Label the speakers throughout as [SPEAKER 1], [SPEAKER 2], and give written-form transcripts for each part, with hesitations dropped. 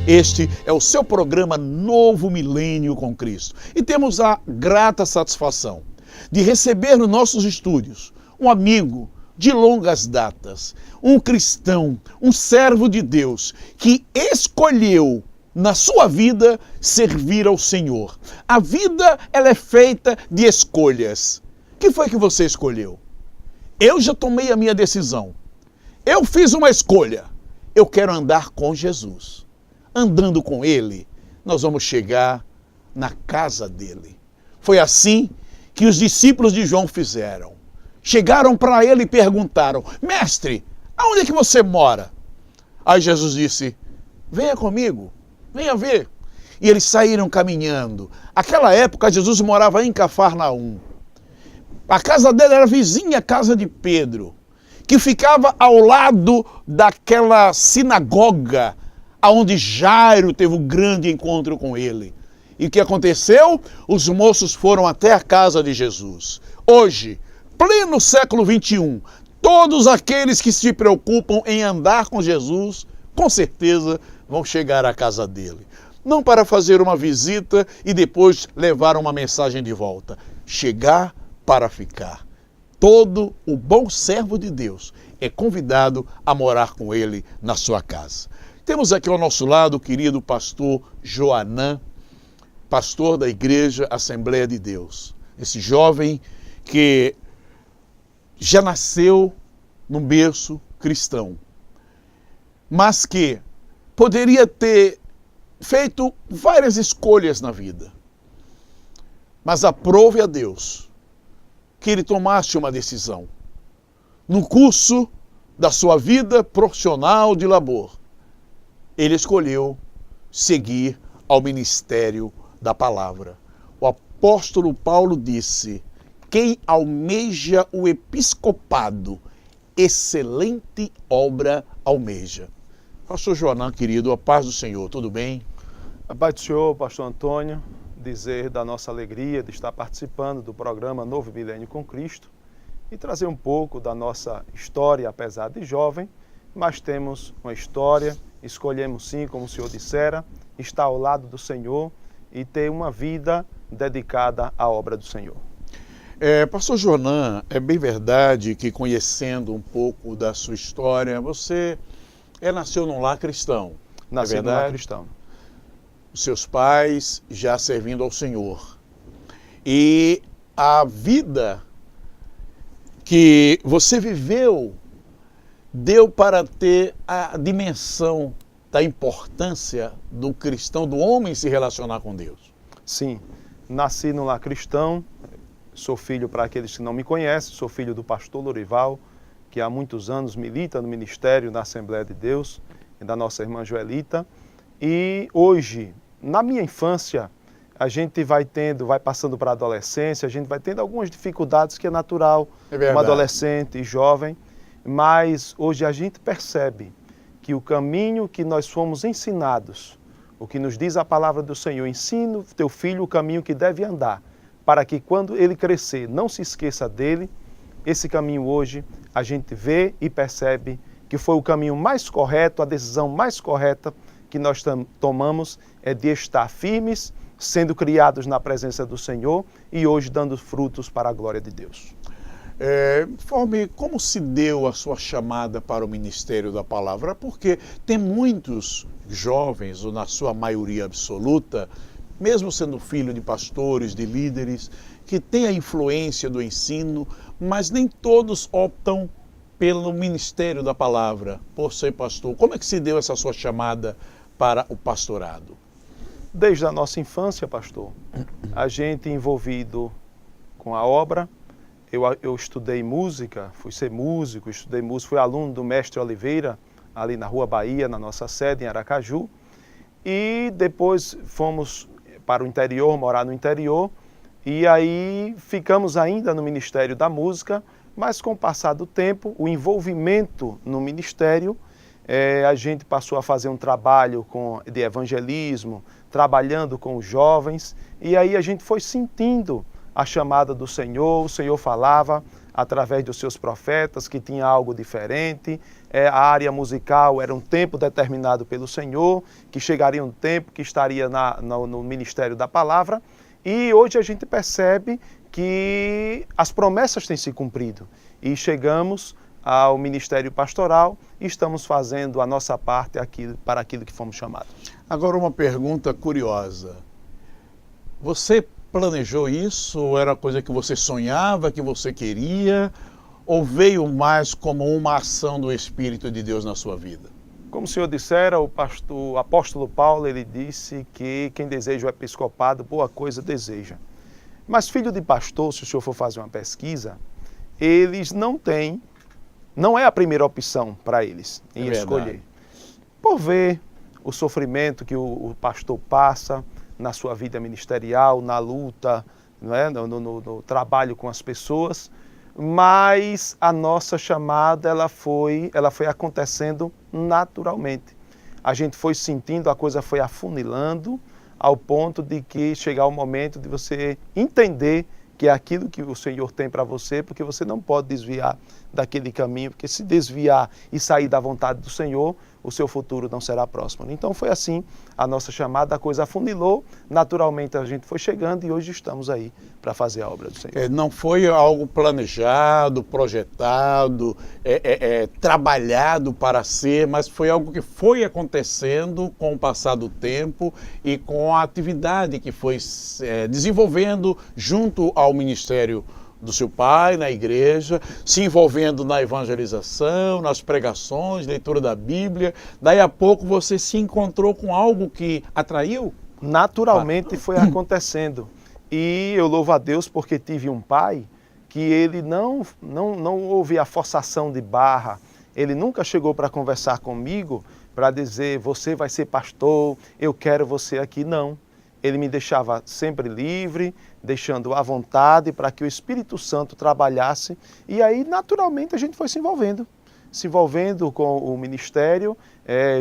[SPEAKER 1] Este é o seu programa Novo Milênio com Cristo. E temos a grata satisfação de receber nos nossos estúdios um amigo de longas datas, um cristão, um servo de Deus que escolheu na sua vida servir ao Senhor. A vida, ela é feita de escolhas. O que foi que você escolheu? Eu já tomei a minha decisão. Eu fiz uma escolha. Eu quero andar com Jesus. Andando com Ele, nós vamos chegar na casa dele. Foi assim que os discípulos de João fizeram. Chegaram para ele e perguntaram: Mestre, aonde é que você mora? Aí Jesus disse: venha comigo, venha ver. E eles saíram caminhando. Aquela época Jesus morava em Cafarnaum. A casa dele era vizinha à casa de Pedro, que ficava ao lado daquela sinagoga onde Jairo teve um grande encontro com ele. E o que aconteceu? Os moços foram até a casa de Jesus. Hoje, pleno século XXI, todos aqueles que se preocupam em andar com Jesus, com certeza vão chegar à casa dele. Não para fazer uma visita e depois levar uma mensagem de volta. Chegar para ficar. Todo o bom servo de Deus é convidado a morar com ele na sua casa. Temos aqui ao nosso lado o querido pastor Joanã, pastor da Igreja Assembleia de Deus. Esse jovem que já nasceu num berço cristão, mas que poderia ter feito várias escolhas na vida. Mas aprove a Deus que ele tomasse uma decisão. No curso da sua vida profissional de labor, ele escolheu seguir ao ministério da palavra. O apóstolo Paulo disse: quem almeja o episcopado, excelente obra almeja. Pastor Joanã, querido, a paz do Senhor, tudo bem?
[SPEAKER 2] A paz do Senhor, pastor Antônio, dizer da nossa alegria de estar participando do programa Novo Milênio com Cristo e trazer um pouco da nossa história, apesar de jovem, mas temos uma história, escolhemos sim, como o Senhor dissera, estar ao lado do Senhor e ter uma vida dedicada à obra do Senhor.
[SPEAKER 1] Pastor Joanã, é bem verdade que, conhecendo um pouco da sua história, você nasceu num lar cristão.
[SPEAKER 2] Nasceu num lar cristão.
[SPEAKER 1] Os seus pais já servindo ao Senhor. E a vida que você viveu deu para ter a dimensão da importância do cristão, do homem se relacionar com Deus.
[SPEAKER 2] Sim, nasci num lar cristão, sou filho, para aqueles que não me conhecem, sou filho do pastor Lorival, que há muitos anos milita no ministério na Assembleia de Deus, e da nossa irmã Joelita. E hoje, na minha infância, a gente vai passando para a adolescência, a gente vai tendo algumas dificuldades que é natural, um adolescente e jovem, mas hoje a gente percebe que o caminho que nós fomos ensinados, o que nos diz a palavra do Senhor, ensina o teu filho o caminho que deve andar, para que quando ele crescer não se esqueça dele. Esse caminho hoje a gente vê e percebe que foi o caminho mais correto, a decisão mais correta que nós tomamos é de estar firmes, sendo criados na presença do Senhor e hoje dando frutos para a glória de Deus.
[SPEAKER 1] Informe como se deu a sua chamada para o ministério da palavra, porque tem muitos jovens, ou na sua maioria absoluta, mesmo sendo filho de pastores, de líderes, que têm a influência do ensino, mas nem todos optam pelo ministério da palavra, por ser pastor. Como é que se deu essa sua chamada para o pastorado?
[SPEAKER 2] Desde a nossa infância, pastor, a gente envolvido com a obra. Eu estudei música, fui ser músico, fui aluno do mestre Oliveira, ali na Rua Bahia, na nossa sede em Aracaju. E depois fomos para o interior, morar no interior, e aí ficamos ainda no Ministério da Música, mas com o passar do tempo, o envolvimento no ministério, a gente passou a fazer um trabalho de evangelismo, trabalhando com os jovens, e aí a gente foi sentindo a chamada do Senhor, o Senhor falava, através dos seus profetas, que tinha algo diferente. A área musical era um tempo determinado pelo Senhor, que chegaria um tempo que estaria no ministério da palavra. E hoje a gente percebe que as promessas têm se cumprido. E chegamos ao ministério pastoral e estamos fazendo a nossa parte para aquilo que fomos chamados.
[SPEAKER 1] Agora uma pergunta curiosa. Você planejou isso? Ou era coisa que você sonhava, que você queria? Ou veio mais como uma ação do Espírito de Deus na sua vida?
[SPEAKER 2] Como o senhor dissera, o apóstolo Paulo, ele disse que quem deseja o episcopado, boa coisa deseja. Mas filho de pastor, se o senhor for fazer uma pesquisa, eles não é a primeira opção para eles em escolher. Por ver o sofrimento que o pastor passa na sua vida ministerial, na luta, não é? no trabalho com as pessoas, mas a nossa chamada ela foi acontecendo naturalmente. A gente foi sentindo, a coisa foi afunilando ao ponto de que chegar o momento de você entender que é aquilo que o Senhor tem para você, porque você não pode desviar daquele caminho, porque se desviar e sair da vontade do Senhor, o seu futuro não será próximo. Então foi assim a nossa chamada, a coisa afunilou, naturalmente a gente foi chegando e hoje estamos aí para fazer a obra do Senhor.
[SPEAKER 1] Não foi algo planejado, projetado, trabalhado para ser, mas foi algo que foi acontecendo com o passar do tempo e com a atividade que foi desenvolvendo junto ao ministério do seu pai, na igreja, se envolvendo na evangelização, nas pregações, leitura da Bíblia. Daí a pouco você se encontrou com algo que atraiu?
[SPEAKER 2] Naturalmente foi acontecendo. E eu louvo a Deus porque tive um pai que ele não houve a forçação de barra. Ele nunca chegou para conversar comigo para dizer, você vai ser pastor, eu quero você aqui. Não. Ele me deixava sempre livre, deixando à vontade para que o Espírito Santo trabalhasse. E aí, naturalmente, a gente foi se envolvendo com o ministério.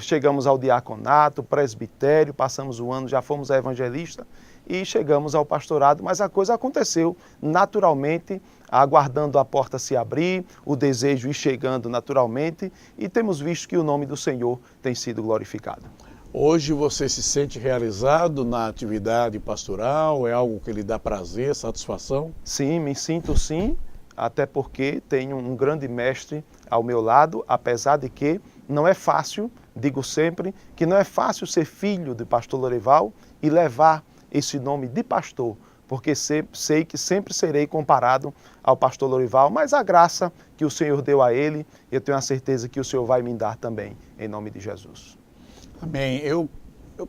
[SPEAKER 2] Chegamos ao diaconato, presbitério, passamos o ano, já fomos a evangelista e chegamos ao pastorado. Mas a coisa aconteceu naturalmente, aguardando a porta se abrir, o desejo ir chegando naturalmente. E temos visto que o nome do Senhor tem sido glorificado.
[SPEAKER 1] Hoje você se sente realizado na atividade pastoral? É algo que lhe dá prazer, satisfação?
[SPEAKER 2] Sim, me sinto sim, até porque tenho um grande mestre ao meu lado, apesar de que não é fácil, digo sempre, que não é fácil ser filho do pastor Lorival e levar esse nome de pastor, porque sei que sempre serei comparado ao pastor Lorival, mas a graça que o Senhor deu a ele, eu tenho a certeza que o Senhor vai me dar também, em nome de Jesus.
[SPEAKER 1] Amém. Eu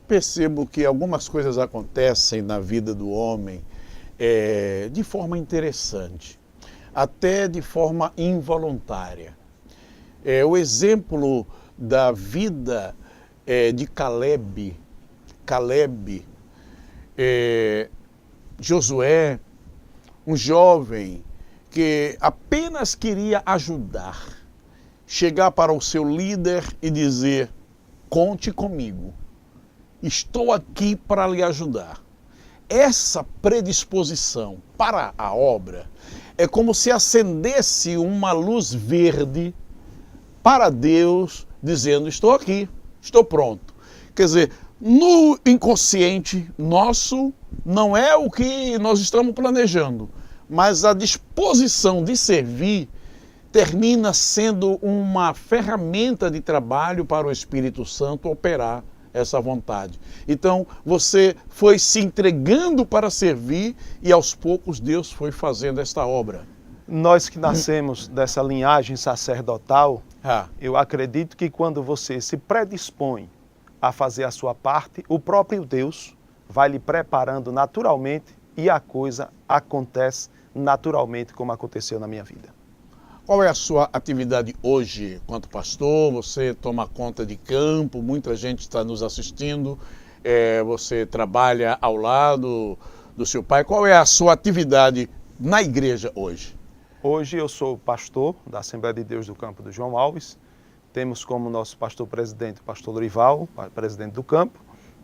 [SPEAKER 1] percebo que algumas coisas acontecem na vida do homem de forma interessante, até de forma involuntária. O exemplo da vida de Caleb, Josué, um jovem que apenas queria ajudar, chegar para o seu líder e dizer, conte comigo, estou aqui para lhe ajudar. Essa predisposição para a obra é como se acendesse uma luz verde para Deus, dizendo, estou aqui, estou pronto. Quer dizer, no inconsciente nosso, não é o que nós estamos planejando, mas a disposição de servir termina sendo uma ferramenta de trabalho para o Espírito Santo operar essa vontade. Então, você foi se entregando para servir e aos poucos Deus foi fazendo esta obra.
[SPEAKER 2] Nós que nascemos dessa linhagem sacerdotal, eu acredito que quando você se predispõe a fazer a sua parte, o próprio Deus vai lhe preparando naturalmente e a coisa acontece naturalmente como aconteceu na minha vida.
[SPEAKER 1] Qual é a sua atividade hoje quanto pastor? Você toma conta de campo, muita gente está nos assistindo, você trabalha ao lado do seu pai. Qual é a sua atividade na igreja hoje?
[SPEAKER 2] Hoje eu sou pastor da Assembleia de Deus do Campo do João Alves. Temos como nosso pastor-presidente o pastor Lorival, presidente do campo,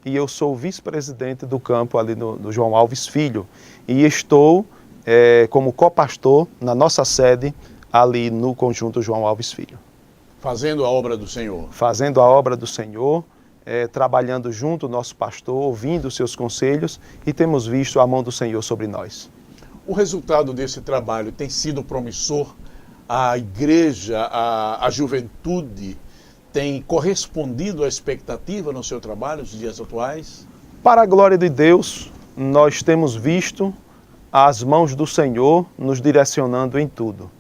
[SPEAKER 2] e eu sou vice-presidente do campo ali no João Alves Filho. E estou como copastor na nossa sede, ali no Conjunto João Alves Filho.
[SPEAKER 1] Fazendo a obra do Senhor.
[SPEAKER 2] Fazendo a obra do Senhor, trabalhando junto ao nosso pastor, ouvindo os seus conselhos, e temos visto a mão do Senhor sobre nós.
[SPEAKER 1] O resultado desse trabalho tem sido promissor? A igreja, a juventude tem correspondido à expectativa no seu trabalho nos dias atuais?
[SPEAKER 2] Para a glória de Deus, nós temos visto as mãos do Senhor nos direcionando em tudo.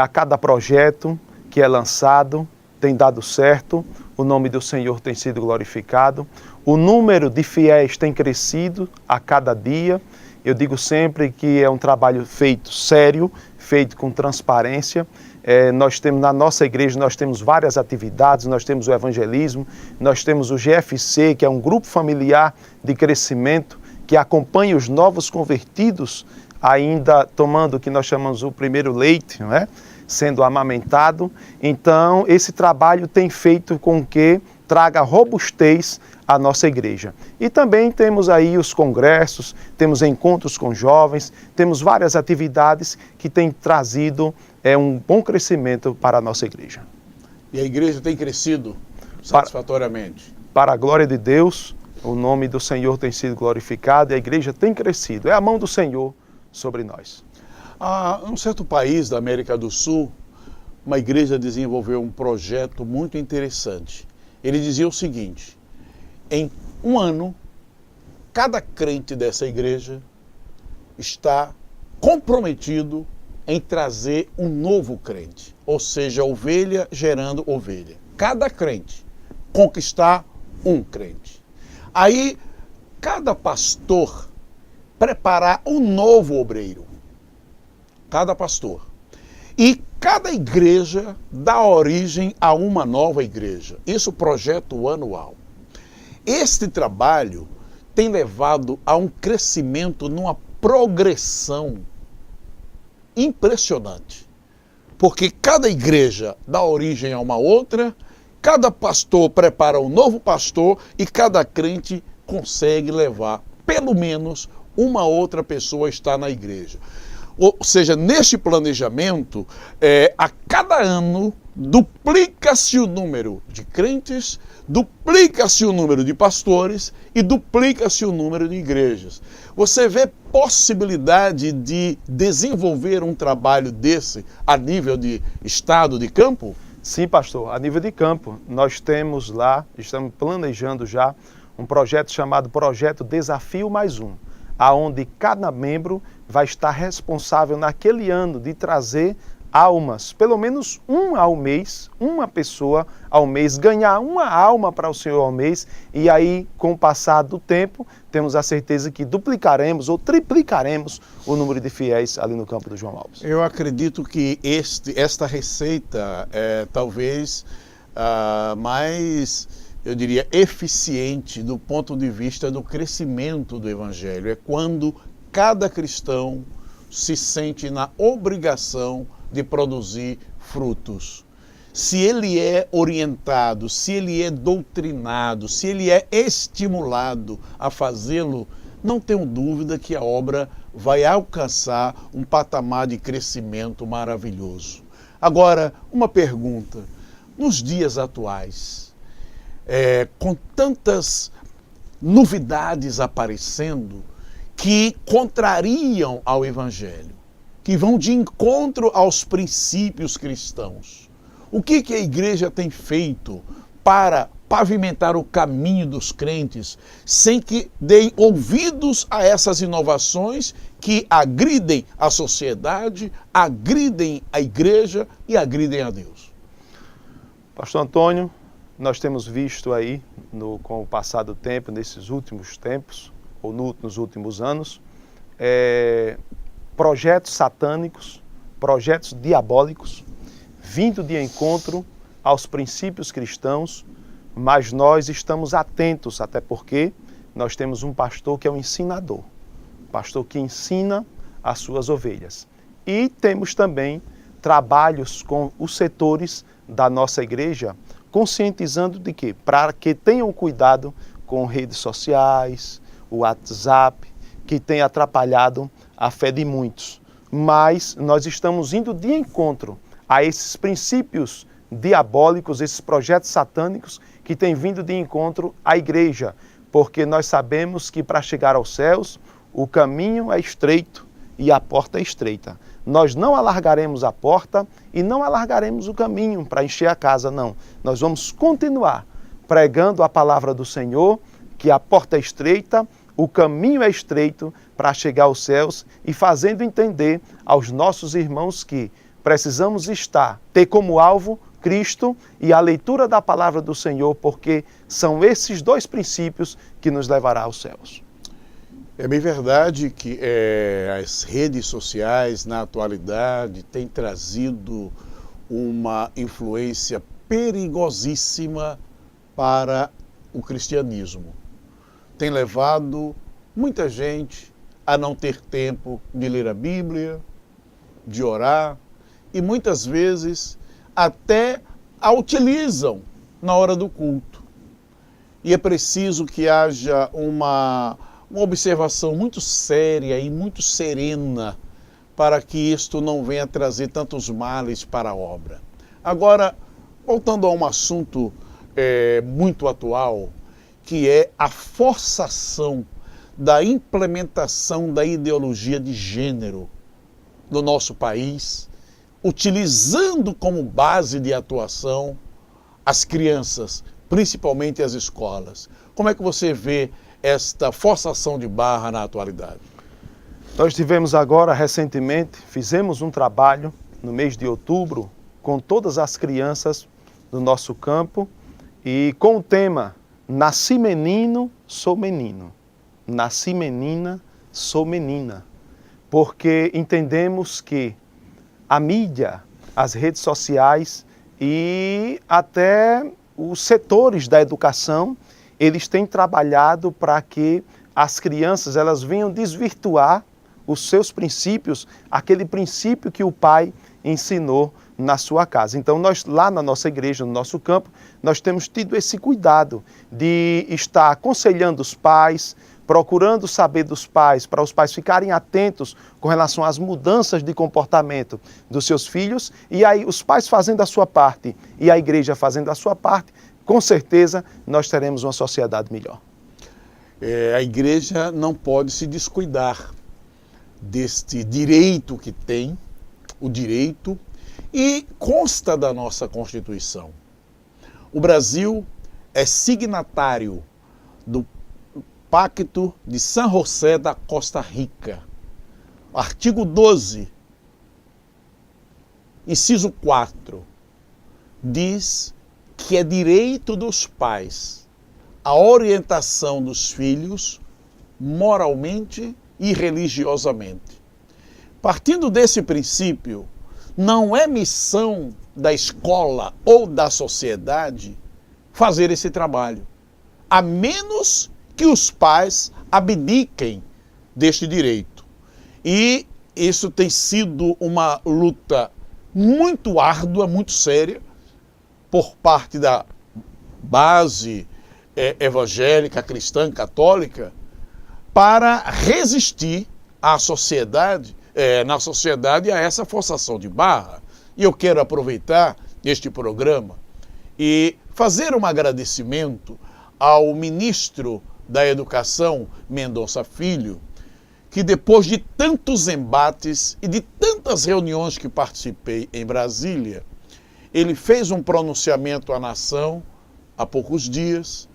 [SPEAKER 2] A cada projeto que é lançado tem dado certo, o nome do Senhor tem sido glorificado, o número de fiéis tem crescido a cada dia. Eu digo sempre que é um trabalho feito sério, feito com transparência. Nós temos na nossa igreja, nós temos várias atividades, nós temos o evangelismo, nós temos o GFC, que é um grupo familiar de crescimento, que acompanha os novos convertidos, ainda tomando o que nós chamamos o primeiro leite, não é? Sendo amamentado. Então, esse trabalho tem feito com que traga robustez à nossa igreja. E também temos aí os congressos, temos encontros com jovens, temos várias atividades que têm trazido um bom crescimento para a nossa igreja.
[SPEAKER 1] E a igreja tem crescido satisfatoriamente?
[SPEAKER 2] Para a glória de Deus, o nome do Senhor tem sido glorificado e a igreja tem crescido. É a mão do Senhor sobre nós.
[SPEAKER 1] Em um certo país da América do Sul, uma igreja desenvolveu um projeto muito interessante. Ele dizia o seguinte: em um ano, cada crente dessa igreja está comprometido em trazer um novo crente, ou seja, ovelha gerando ovelha. Cada crente conquistar um crente. Aí, cada pastor preparar um novo obreiro. Cada pastor. E cada igreja dá origem a uma nova igreja. Isso projeto anual. Este trabalho tem levado a um crescimento numa progressão impressionante. Porque cada igreja dá origem a uma outra, cada pastor prepara um novo pastor e cada crente consegue levar pelo menos uma outra pessoa a estar na igreja. Ou seja, neste planejamento, a cada ano duplica-se o número de crentes, duplica-se o número de pastores e duplica-se o número de igrejas. Você vê possibilidade de desenvolver um trabalho desse a nível de estado de campo?
[SPEAKER 2] Sim, pastor, a nível de campo. Nós temos lá, estamos planejando já um projeto chamado Projeto Desafio Mais Um, aonde cada membro vai estar responsável naquele ano de trazer almas, pelo menos um ao mês, uma pessoa ao mês, ganhar uma alma para o Senhor ao mês, e aí, com o passar do tempo, temos a certeza que duplicaremos ou triplicaremos o número de fiéis ali no campo do João Alves.
[SPEAKER 1] Eu acredito que esta receita é talvez mais, eu diria, eficiente do ponto de vista do crescimento do Evangelho. É quando cada cristão se sente na obrigação de produzir frutos. Se ele é orientado, se ele é doutrinado, se ele é estimulado a fazê-lo, não tenho dúvida que a obra vai alcançar um patamar de crescimento maravilhoso. Agora, uma pergunta. Nos dias atuais, com tantas novidades aparecendo que contrariam ao Evangelho, que vão de encontro aos princípios cristãos, o que a igreja tem feito para pavimentar o caminho dos crentes sem que deem ouvidos a essas inovações que agridem a sociedade, agridem a igreja e agridem a Deus?
[SPEAKER 2] Pastor Antônio, nós temos visto aí, com o passar do tempo, nesses últimos tempos, ou nos últimos anos, projetos satânicos, projetos diabólicos, vindo de encontro aos princípios cristãos, mas nós estamos atentos, até porque nós temos um pastor que é um ensinador, pastor que ensina as suas ovelhas. E temos também trabalhos com os setores da nossa igreja, conscientizando de que, para que tenham cuidado com redes sociais, o WhatsApp, que tem atrapalhado a fé de muitos, mas nós estamos indo de encontro a esses princípios diabólicos, esses projetos satânicos que têm vindo de encontro à igreja, porque nós sabemos que para chegar aos céus o caminho é estreito e a porta é estreita. Nós não alargaremos a porta e não alargaremos o caminho para encher a casa, não. Nós vamos continuar pregando a palavra do Senhor, que a porta é estreita, o caminho é estreito para chegar aos céus e fazendo entender aos nossos irmãos que precisamos ter como alvo Cristo e a leitura da palavra do Senhor, porque são esses dois princípios que nos levará aos céus.
[SPEAKER 1] É bem verdade que as redes sociais, na atualidade, têm trazido uma influência perigosíssima para o cristianismo. Tem levado muita gente a não ter tempo de ler a Bíblia, de orar, e muitas vezes até a utilizam na hora do culto. E é preciso que haja uma observação muito séria e muito serena para que isto não venha trazer tantos males para a obra. Agora, voltando a um assunto muito atual, que é a forçação da implementação da ideologia de gênero no nosso país, utilizando como base de atuação as crianças, principalmente as escolas. Como é que você vê esta forçação de barra na atualidade?
[SPEAKER 2] Nós tivemos agora, recentemente, fizemos um trabalho no mês de outubro com todas as crianças do nosso campo e com o tema Nasci menino, sou menino. Nasci menina, sou menina. Porque entendemos que a mídia, as redes sociais e até os setores da educação, eles têm trabalhado para que as crianças elas venham desvirtuar os seus princípios, aquele princípio que o pai ensinou na sua casa. Então nós lá na nossa igreja, no nosso campo, nós temos tido esse cuidado de estar aconselhando os pais, procurando saber dos pais, para os pais ficarem atentos com relação às mudanças de comportamento dos seus filhos, e aí os pais fazendo a sua parte e a igreja fazendo a sua parte, com certeza nós teremos uma sociedade melhor.
[SPEAKER 1] A igreja não pode se descuidar deste direito que tem, o direito, e consta da nossa Constituição. O Brasil é signatário do Pacto de San José da Costa Rica. Artigo 12, inciso 4, diz que é direito dos pais a orientação dos filhos moralmente e religiosamente. Partindo desse princípio, não é missão da escola ou da sociedade fazer esse trabalho, a menos que os pais abdiquem deste direito. E isso tem sido uma luta muito árdua, muito séria, por parte da base evangélica, cristã, católica, para resistir à sociedade, na sociedade a essa forçação de barra. E eu quero aproveitar este programa e fazer um agradecimento ao ministro da Educação, Mendonça Filho, que depois de tantos embates e de tantas reuniões que participei em Brasília, ele fez um pronunciamento à nação há poucos dias,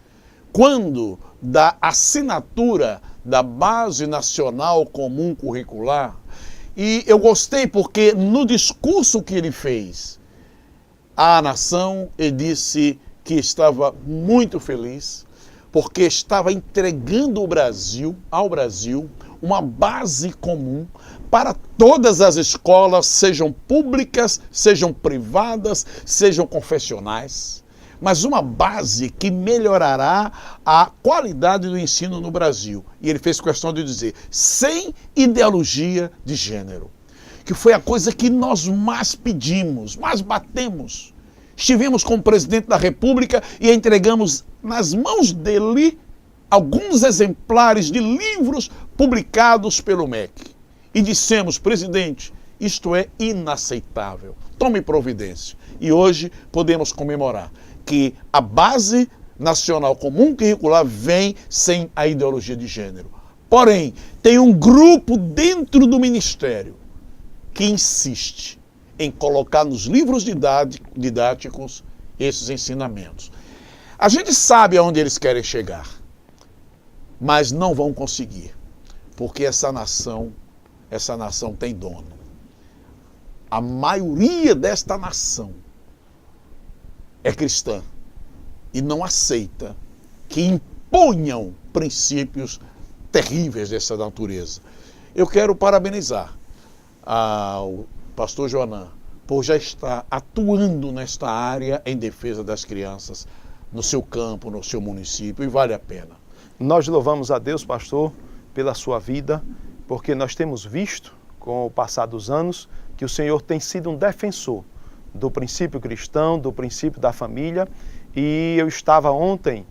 [SPEAKER 1] quando da assinatura da Base Nacional Comum Curricular. E eu gostei porque no discurso que ele fez à nação, ele disse que estava muito feliz, porque estava entregando ao Brasil, uma base comum para todas as escolas, sejam públicas, sejam privadas, sejam confessionais, mas uma base que melhorará a qualidade do ensino no Brasil. E ele fez questão de dizer, sem ideologia de gênero, que foi a coisa que nós mais pedimos, mais batemos. Estivemos com o presidente da República e entregamos nas mãos dele alguns exemplares de livros publicados pelo MEC. e dissemos, presidente, isto é inaceitável. Tome providência. E hoje podemos comemorar que a Base Nacional Comum Curricular vem sem a ideologia de gênero. Porém, tem um grupo dentro do Ministério que insiste em colocar nos livros didáticos esses ensinamentos. A gente sabe aonde eles querem chegar, mas não vão conseguir, porque essa nação tem dono. A maioria desta nação é cristã e não aceita que imponham princípios terríveis dessa natureza. Eu quero parabenizar ao pastor Joanã por já estar atuando nesta área em defesa das crianças no seu campo, no seu município, e vale a pena.
[SPEAKER 2] Nós louvamos a Deus, pastor, pela sua vida, porque nós temos visto, com o passar dos anos, que o Senhor tem sido um defensor do princípio cristão, do princípio da família, e eu estava ontem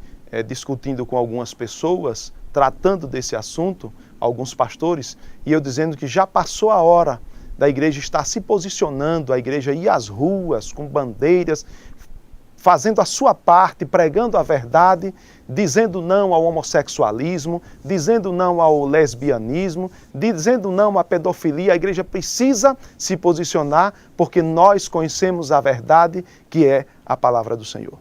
[SPEAKER 2] discutindo com algumas pessoas, tratando desse assunto, alguns pastores, e eu dizendo que já passou a hora da igreja estar se posicionando, a igreja ir às ruas com bandeiras, fazendo a sua parte, pregando a verdade, dizendo não ao homossexualismo, dizendo não ao lesbianismo, dizendo não à pedofilia. A igreja precisa se posicionar porque nós conhecemos a verdade, que é a palavra do Senhor.